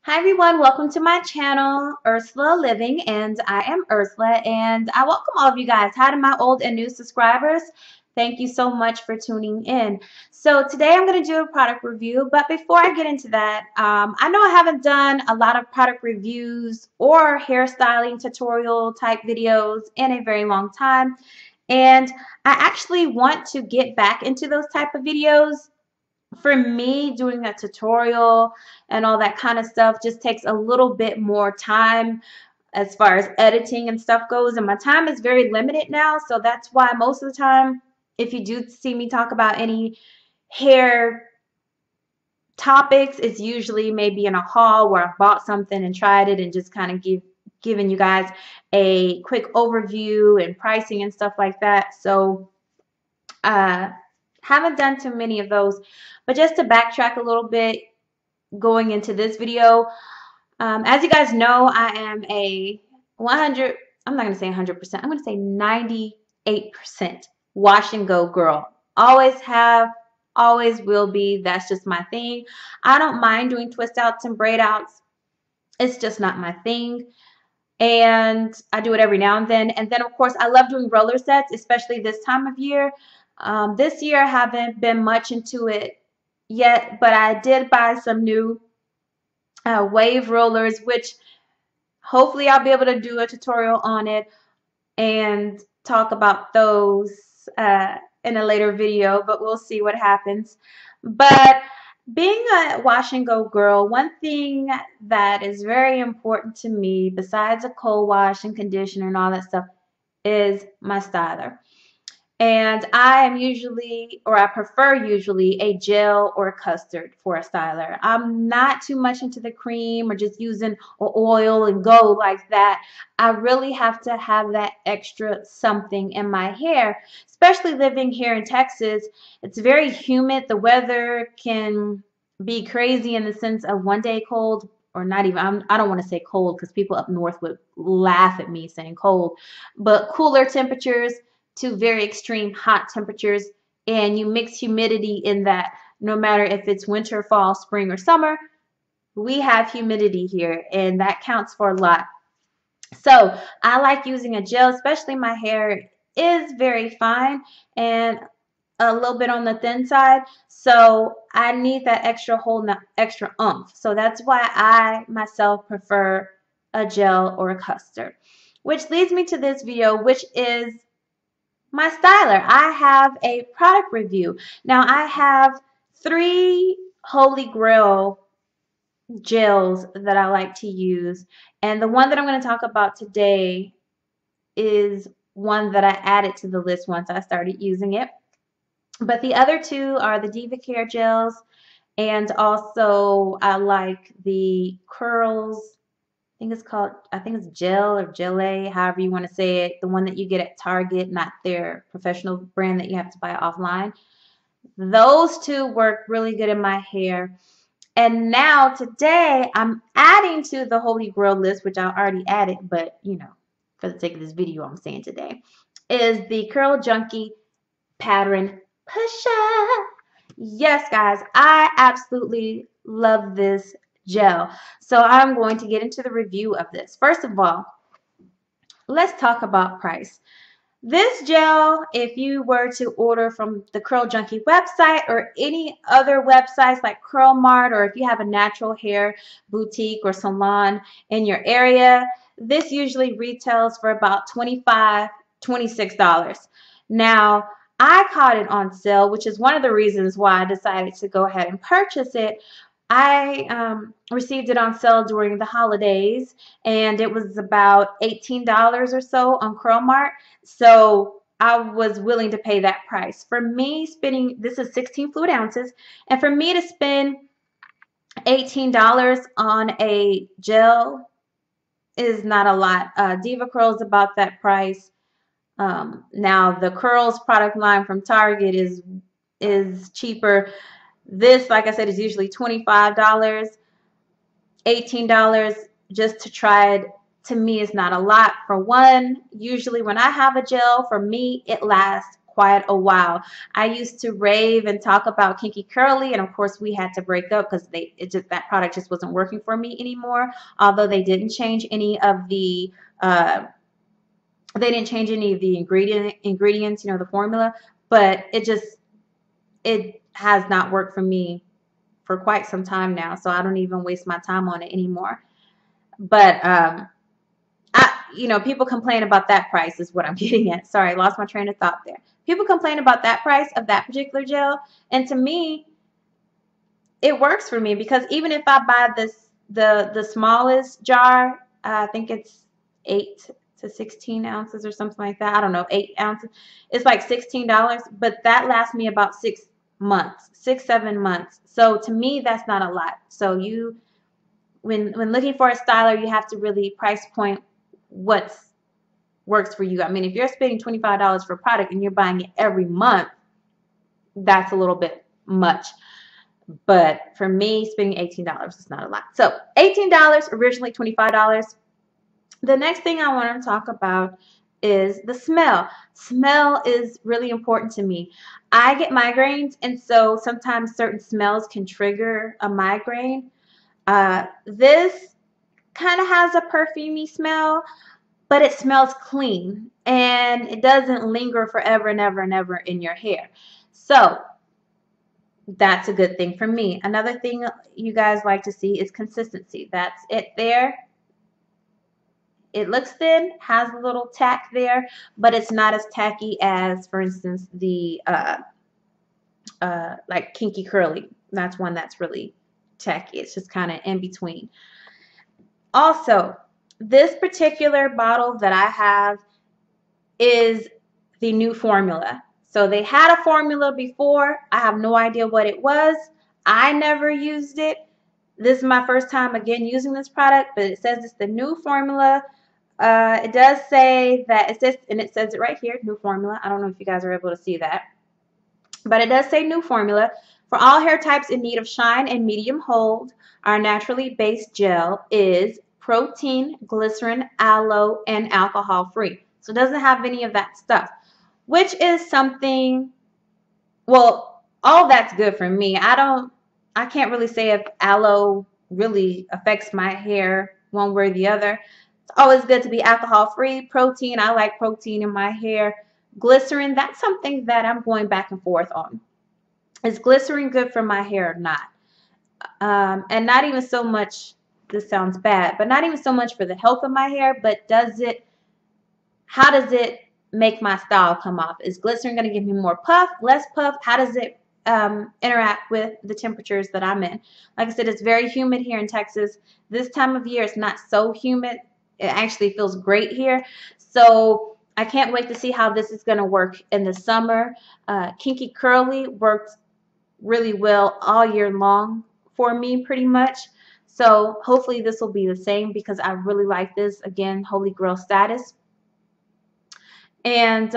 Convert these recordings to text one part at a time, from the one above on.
Hi everyone, welcome to my channel, Ursula Living, and I am Ursula, and I welcome all of you guys. Hi to my old and new subscribers. Thank you so much for tuning in. So today I'm going to do a product review, but before I get into that, I know I haven't done a lot of product reviews or hairstyling tutorial type videos in a very long time, and I actually want to get back into those type of videos. For me, doing a tutorial and all that kind of stuff just takes a little bit more time as far as editing and stuff goes, and my time is very limited now, so that's why most of the time if you do see me talk about any hair topics, it's usually maybe in a haul where I've bought something and tried it and just kind of giving you guys a quick overview and pricing and stuff like that. So haven't done too many of those, but just to backtrack a little bit going into this video, as you guys know, I am a 100, I'm not going to say 100%, I'm going to say 98% wash and go girl. Always have, always will be. That's just my thing. I don't mind doing twist outs and braid outs. It's just not my thing. And I do it every now and then. And then, of course, I love doing roller sets, especially this time of year. This year, I haven't been much into it yet, but I did buy some new wave rollers, which hopefully I'll be able to do a tutorial on it and talk about those in a later video, but we'll see what happens. But being a wash and go girl, one thing that is very important to me, besides a cold wash and conditioner and all that stuff, is my styler. And I am usually, or I prefer usually, a gel or a custard for a styler. I'm not too much into the cream or just using oil and go like that. I really have to have that extra something in my hair, especially living here in Texas. It's very humid. The weather can be crazy in the sense of one day cold, or not even, I don't want to say cold because people up north would laugh at me saying cold, but cooler temperatures to very extreme hot temperatures, and you mix humidity in that. No matter if it's winter, fall, spring, or summer, we have humidity here, and that counts for a lot. So I like using a gel, especially my hair is very fine and a little bit on the thin side, so I need that extra hold, that extra oomph. So that's why I myself prefer a gel or a custard, which leads me to this video, which is my styler. I have a product review. Now I have 3 Holy Grail gels that I like to use, and the one that I'm going to talk about today is one that I added to the list once I started using it. But the other 2 are the Diva Care gels, and also I like the Curls. I think it's gel or gelé, however you want to say it. The one that you get at Target, not their professional brand that you have to buy offline. Those 2 work really good in my hair. And now today I'm adding to the Holy Grail list, which I already added, but you know, for the sake of this video, I'm saying today, is the Curl Junkie Pattern Pusha. Yes, guys, I absolutely love this gel. So I'm going to get into the review of this. First of all, let's talk about price. This gel, if you were to order from the Curl Junkie website or any other websites like Curl Mart, or if you have a natural hair boutique or salon in your area, this usually retails for about $25, $26. Now, I caught it on sale, which is one of the reasons why I decided to go ahead and purchase it. I received it on sale during the holidays, and it was about $18 or so on Curl Mart. So I was willing to pay that price. For me, spending, this is 16 fluid ounces, and for me to spend $18 on a gel is not a lot. Diva Curl is about that price. Now the Curls product line from Target is cheaper. This, like I said, is usually $25, $18 just to try it. To me, is not a lot. For one, usually when I have a gel, for me, it lasts quite a while. I used to rave and talk about Kinky Curly, and of course we had to break up because that product just wasn't working for me anymore. Although they didn't change any of the ingredients, you know, the formula, but it has not worked for me for quite some time now, so I don't even waste my time on it anymore. But you know, people complain about that price is what I'm getting at. Sorry, I lost my train of thought there. People complain about that price of that particular gel, and to me, it works for me because even if I buy the smallest jar, I think it's 8 to 16 ounces or something like that. I don't know, 8 ounces. It's like $16, but that lasts me about 6 months, 6-7 months. So to me, that's not a lot. So when looking for a styler, you have to really price point what works for you. I mean, if you're spending $25 for a product and you're buying it every month, that's a little bit much. But for me, spending $18 is not a lot. So $18, originally $25. The next thing I want to talk about is the smell. Smell is really important to me. I get migraines, and so sometimes certain smells can trigger a migraine. This kind of has a perfumey smell, but it smells clean and it doesn't linger forever and ever and ever in your hair. So that's a good thing for me. Another thing you guys like to see is consistency. That's it there. It looks thin, has a little tack there, but it's not as tacky as, for instance, the like Kinky Curly. That's one that's really tacky. It's just kind of in between. Also, this particular bottle that I have is the new formula. So they had a formula before. I have no idea what it was. I never used it. This is my first time again using this product, but it says it's the new formula. It does say that it says, and it says it right here, new formula. I don't know if you guys are able to see that, but it does say new formula. For all hair types in need of shine and medium hold, our naturally based gel is protein, glycerin, aloe, and alcohol free. So it doesn't have any of that stuff, which is something, well, all that's good for me. I can't really say if aloe really affects my hair one way or the other. It's always good to be alcohol free. Protein, I like protein in my hair. Glycerin, that's something that I'm going back and forth on. Is glycerin good for my hair or not? And not even so much, this sounds bad, but not even so much for the health of my hair, but how does it make my style come off? Is glycerin going to give me more puff, less puff? How does it interact with the temperatures that I'm in? Like I said, it's very humid here in Texas. This time of year, it's not so humid. It actually feels great here. So I can't wait to see how this is going to work in the summer. Kinky Curly worked really well all year long for me pretty much. So hopefully this will be the same because I really like this. Again, holy grail status. And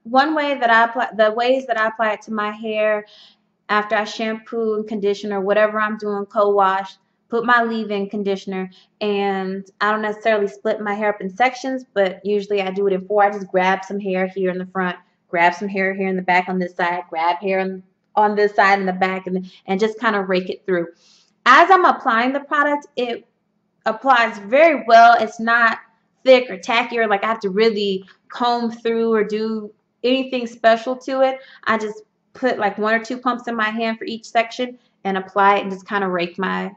one way that I apply, the ways that I apply it to my hair after I shampoo and condition or whatever I'm doing, co-wash, put my leave-in conditioner, and I don't necessarily split my hair up in sections, but usually I do it in 4. I just grab some hair here in the front, grab some hair here in the back on this side, grab hair on this side in the back, and just kind of rake it through. As I'm applying the product, it applies very well. It's not thick or tacky or like I have to really comb through or do anything special to it. I just put like 1 or 2 pumps in my hand for each section and apply it and just kind of rake my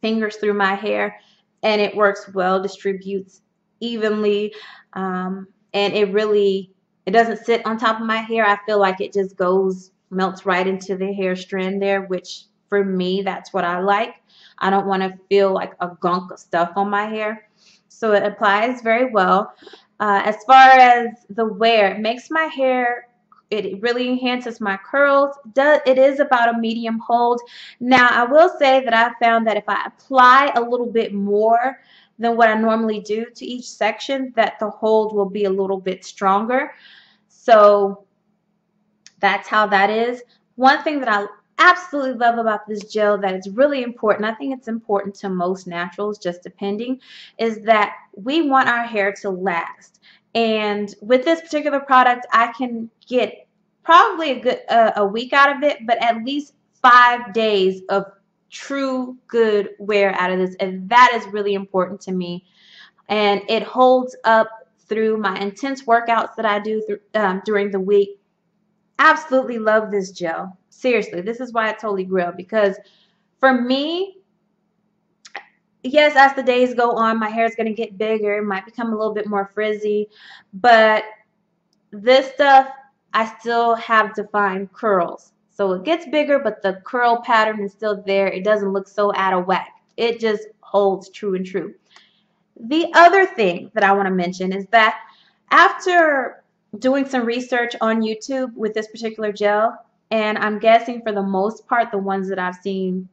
fingers through my hair, and it works well, distributes evenly, and it doesn't sit on top of my hair. I feel like it just melts right into the hair strand there, which for me, that's what I like. I don't want to feel like a gunk of stuff on my hair. So it applies very well. As far as the wear, it makes my hair, it really enhances my curls. It is about a medium hold. Now, I will say that I found that if I apply a little bit more than what I normally do to each section, that the hold will be a little bit stronger. So that's how that is. One thing that I absolutely love about this gel that is really important, I think it's important to most naturals, just depending, is that we want our hair to last. And with this particular product, I can get probably a week out of it, but at least 5 days of true good wear out of this. And that is really important to me. And it holds up through my intense workouts that I do during the week. Absolutely love this gel. Seriously, this is why it's Holy Grail, because for me, yes, as the days go on, my hair is going to get bigger. It might become a little bit more frizzy, but this stuff, I still have defined curls. So it gets bigger, but the curl pattern is still there. It doesn't look so out of whack. It just holds true and true. The other thing that I want to mention is that after doing some research on YouTube with this particular gel, and I'm guessing for the most part the ones that I've seen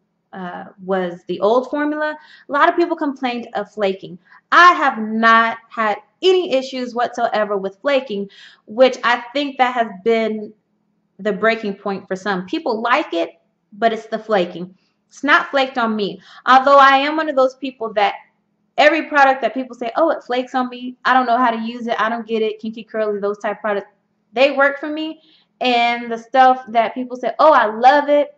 was the old formula, a lot of people complained of flaking. I have not had any issues whatsoever with flaking, which I think that has been the breaking point for some. People like it, but it's the flaking. It's not flaked on me. Although I am one of those people that every product that people say, oh, it flakes on me, I don't know how to use it, I don't get it, kinky curly, those type of products, they work for me. And the stuff that people say, oh, I love it,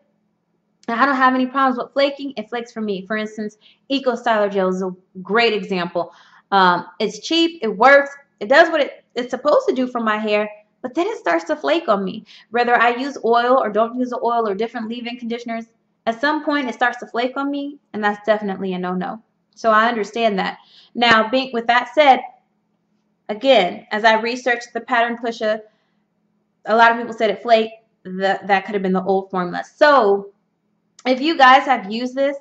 I don't have any problems with flaking, it flakes for me. For instance, Eco Styler Gel is a great example. It's cheap, it works, it does what it's supposed to do for my hair, but then it starts to flake on me. Whether I use oil or don't use the oil or different leave-in conditioners, at some point it starts to flake on me, and that's definitely a no-no. So I understand that. Now, with that said, again, as I researched the pattern Pusha, a lot of people said it flaked. That could have been the old formula. So if you guys have used this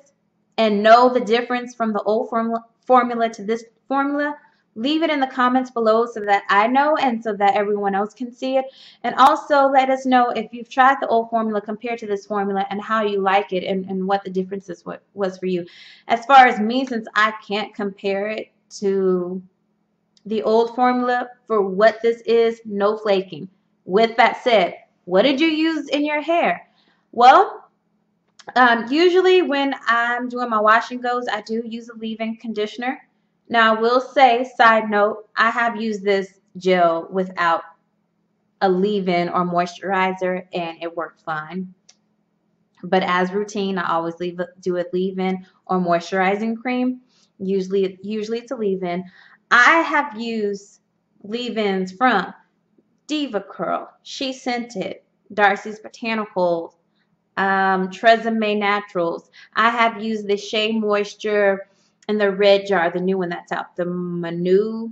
and know the difference from the old formula to this formula, leave it in the comments below so that I know and so that everyone else can see it. And also let us know if you've tried the old formula compared to this formula and how you like it and what the differences was for you. As far as me, since I can't compare it to the old formula for what this is, no flaking. With that said, what did you use in your hair? Well, usually when I'm doing my wash and goes, I do use a leave-in conditioner. Now, I will say, side note, I have used this gel without a leave-in or moisturizer, and it worked fine. But as routine, I always do a leave-in or moisturizing cream. Usually it's a leave-in. I have used leave-ins from Diva Curl, She Scented, Darcy's Botanicals, Tresemme Naturals. I have used the Shea Moisture in the red jar, the new one that's out, the Manu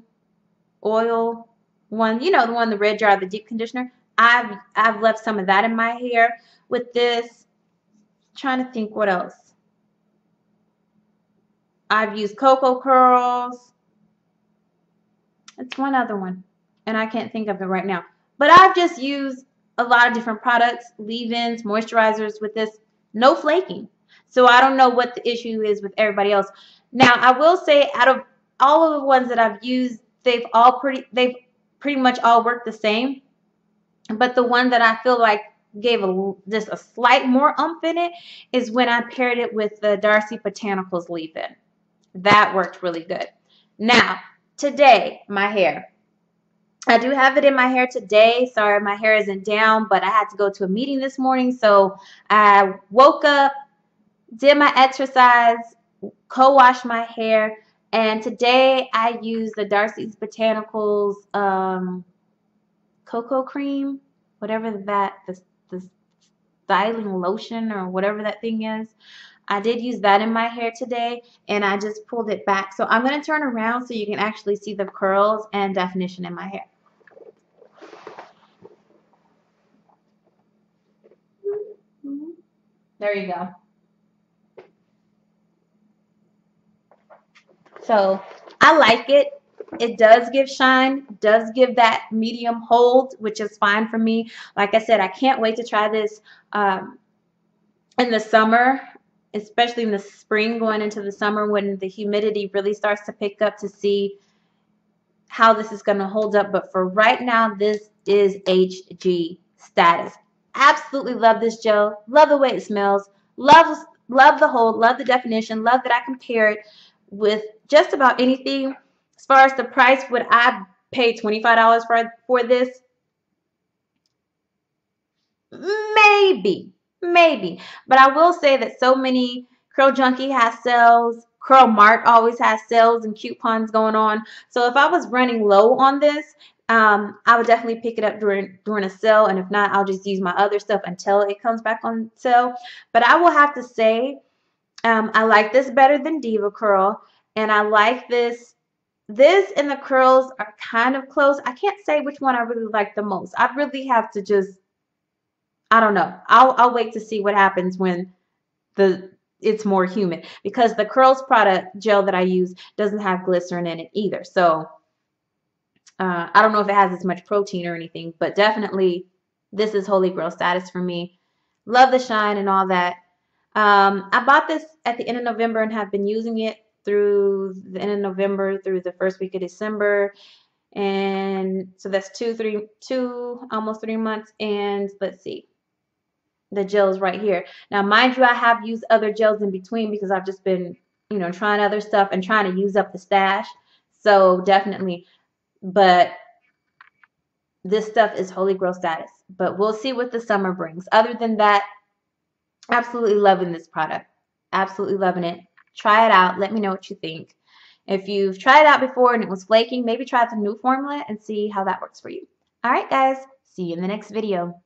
oil one, you know, the one, the red jar, the deep conditioner. I've left some of that in my hair with this. Trying to think what else. I've used Cocoa Curls. It's one other one, and I can't think of it right now. But I've just used a lot of different products, leave-ins, moisturizers with this. No flaking. So I don't know what the issue is with everybody else. Now, I will say out of all of the ones that I've used, they've pretty much all worked the same. But the one that I feel like gave just a slight more oomph in it is when I paired it with the Darcy Botanicals leave-in. That worked really good. Now, today, my hair. I do have it in my hair today. Sorry, my hair isn't down, but I had to go to a meeting this morning. So I woke up, did my exercise, co-washed my hair, and today I used the Darcy's Botanicals cocoa cream, whatever the styling lotion or whatever that thing is. I did use that in my hair today, and I just pulled it back. So I'm going to turn around so you can actually see the curls and definition in my hair. There you go. So I like it. It does give shine, does give that medium hold, which is fine for me. Like I said, I can't wait to try this in the summer, especially in the spring going into the summer when the humidity really starts to pick up, to see how this is going to hold up. But for right now, this is HG status. Absolutely love this gel. Love the way it smells. Love the hold. Love the definition. Love that I can pair it with just about anything. As far as the price, would I pay $25 for this? Maybe, maybe. But I will say that so many Curl Junkie has sales. Curl Mart always has sales and coupons going on. So if I was running low on this, I would definitely pick it up during a sale. And if not, I'll just use my other stuff until it comes back on sale. But I will have to say, I like this better than Diva Curl. And I like this. This and the curls are kind of close. I can't say which one I really like the most. I'd really have to just, I don't know. I'll wait to see what happens when it's more humid, because the curls product gel that I use doesn't have glycerin in it either. So I don't know if it has as much protein or anything, but definitely this is holy grail status for me. Love the shine and all that. I bought this at the end of November and have been using it through the end of November through the first week of December. And so that's almost 3 months. And let's see. The gels right here. Now, mind you, I have used other gels in between because I've just been, trying other stuff and trying to use up the stash. So definitely, but this stuff is holy grail status. But we'll see what the summer brings. Other than that, absolutely loving this product. Absolutely loving it. Try it out. Let me know what you think. If you've tried it out before and it was flaking, maybe try the new formula and see how that works for you. All right, guys. See you in the next video.